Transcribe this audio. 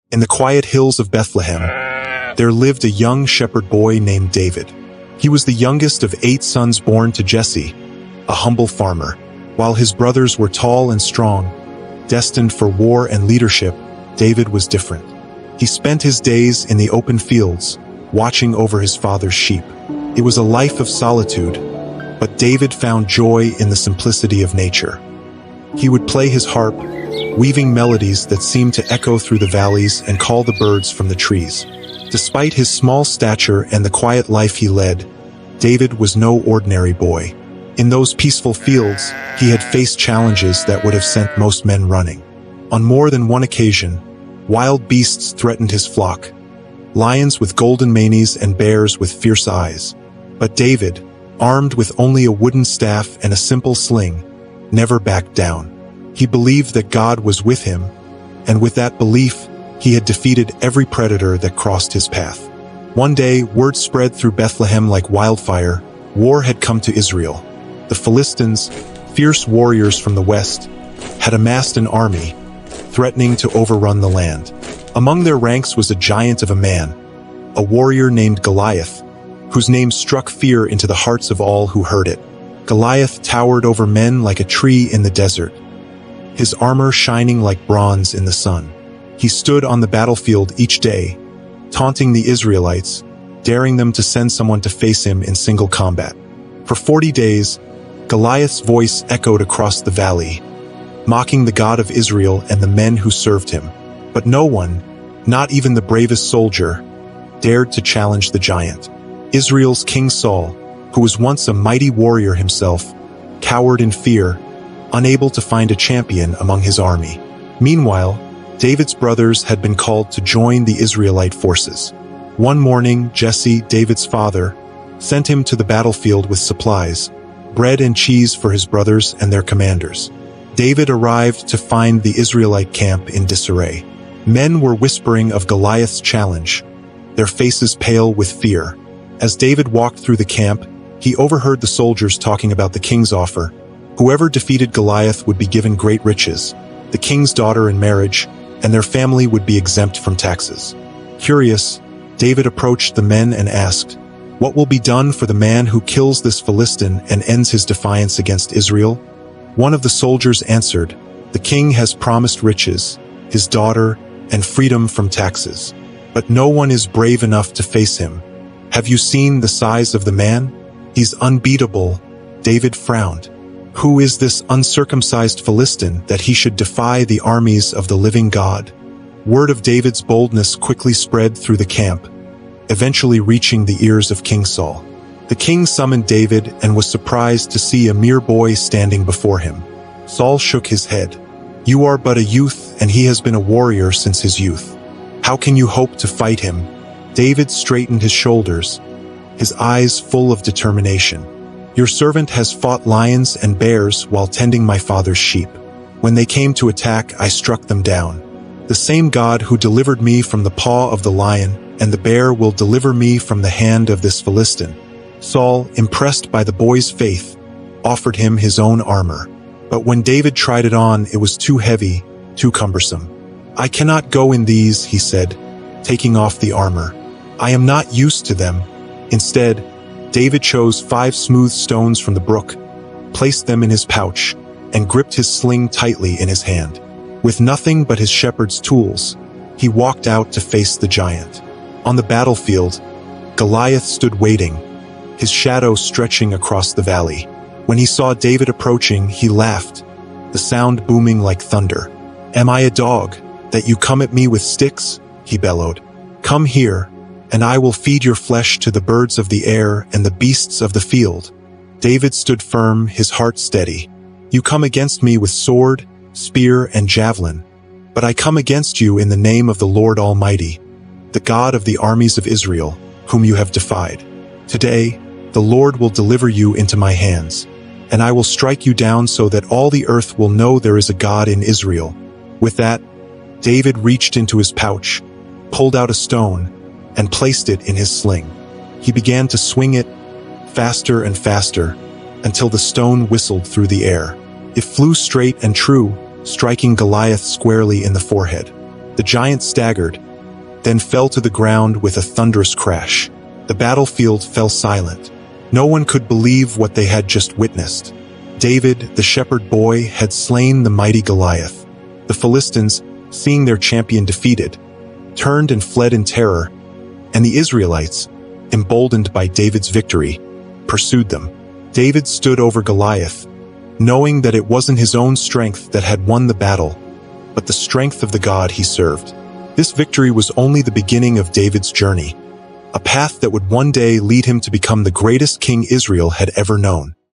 In the quiet hills of Bethlehem, there lived a young shepherd boy named David. He was the youngest of 8 sons born to Jesse, a humble farmer. While his brothers were tall and strong, destined for war and leadership, David was different. He spent his days in the open fields, watching over his father's sheep. It was a life of solitude, but David found joy in the simplicity of nature. He would play his harp, weaving melodies that seemed to echo through the valleys and call the birds from the trees. Despite his small stature and the quiet life he led, David was no ordinary boy. In those peaceful fields, he had faced challenges that would have sent most men running. On more than one occasion, wild beasts threatened his flock, lions with golden manes and bears with fierce eyes. But David, armed with only a wooden staff and a simple sling, never backed down. He believed that God was with him, and with that belief, he had defeated every predator that crossed his path. One day, word spread through Bethlehem like wildfire. War had come to Israel. The Philistines, fierce warriors from the west, had amassed an army, threatening to overrun the land. Among their ranks was a giant of a man, a warrior named Goliath, whose name struck fear into the hearts of all who heard it. Goliath towered over men like a tree in the desert, his armor shining like bronze in the sun. He stood on the battlefield each day, taunting the Israelites, daring them to send someone to face him in single combat. For 40 days, Goliath's voice echoed across the valley, mocking the God of Israel and the men who served him. But no one, not even the bravest soldier, dared to challenge the giant. Israel's King Saul, who was once a mighty warrior himself, cowered in fear, unable to find a champion among his army. Meanwhile, David's brothers had been called to join the Israelite forces. One morning, Jesse, David's father, sent him to the battlefield with supplies, bread and cheese for his brothers and their commanders. David arrived to find the Israelite camp in disarray. Men were whispering of Goliath's challenge, their faces pale with fear. As David walked through the camp, he overheard the soldiers talking about the king's offer. Whoever defeated Goliath would be given great riches, the king's daughter in marriage, and their family would be exempt from taxes. Curious, David approached the men and asked, "What will be done for the man who kills this Philistine and ends his defiance against Israel?" One of the soldiers answered, "The king has promised riches, his daughter, and freedom from taxes. But no one is brave enough to face him. Have you seen the size of the man? He's unbeatable." David frowned. Who is this uncircumcised Philistine that he should defy the armies of the living God? Word of David's boldness quickly spread through the camp, eventually reaching the ears of King Saul. The king summoned David and was surprised to see a mere boy standing before him. Saul shook his head. "You are but a youth, and he has been a warrior since his youth. How can you hope to fight him?" David straightened his shoulders, his eyes full of determination. "Your servant has fought lions and bears while tending my father's sheep. When they came to attack, I struck them down. The same God who delivered me from the paw of the lion and the bear will deliver me from the hand of this Philistine." Saul, impressed by the boy's faith, offered him his own armor. But when David tried it on, it was too heavy, too cumbersome. "I cannot go in these," he said, taking off the armor. "I am not used to them." Instead, David chose 5 smooth stones from the brook, placed them in his pouch, and gripped his sling tightly in his hand. With nothing but his shepherd's tools, he walked out to face the giant. On the battlefield, Goliath stood waiting, his shadow stretching across the valley. When he saw David approaching, he laughed, the sound booming like thunder. "Am I a dog, that you come at me with sticks?" he bellowed. "Come here, and I will feed your flesh to the birds of the air and the beasts of the field." David stood firm, his heart steady. "You come against me with sword, spear, and javelin, but I come against you in the name of the Lord Almighty, the God of the armies of Israel, whom you have defied. Today, the Lord will deliver you into my hands, and I will strike you down so that all the earth will know there is a God in Israel." With that, David reached into his pouch, pulled out a stone, and placed it in his sling. He began to swing it, faster and faster, until the stone whistled through the air. It flew straight and true, striking Goliath squarely in the forehead. The giant staggered, then fell to the ground with a thunderous crash. The battlefield fell silent. No one could believe what they had just witnessed. David, the shepherd boy, had slain the mighty Goliath. The Philistines, seeing their champion defeated, turned and fled in terror, and the Israelites, emboldened by David's victory, pursued them. David stood over Goliath, knowing that it wasn't his own strength that had won the battle, but the strength of the God he served. This victory was only the beginning of David's journey, a path that would one day lead him to become the greatest king Israel had ever known.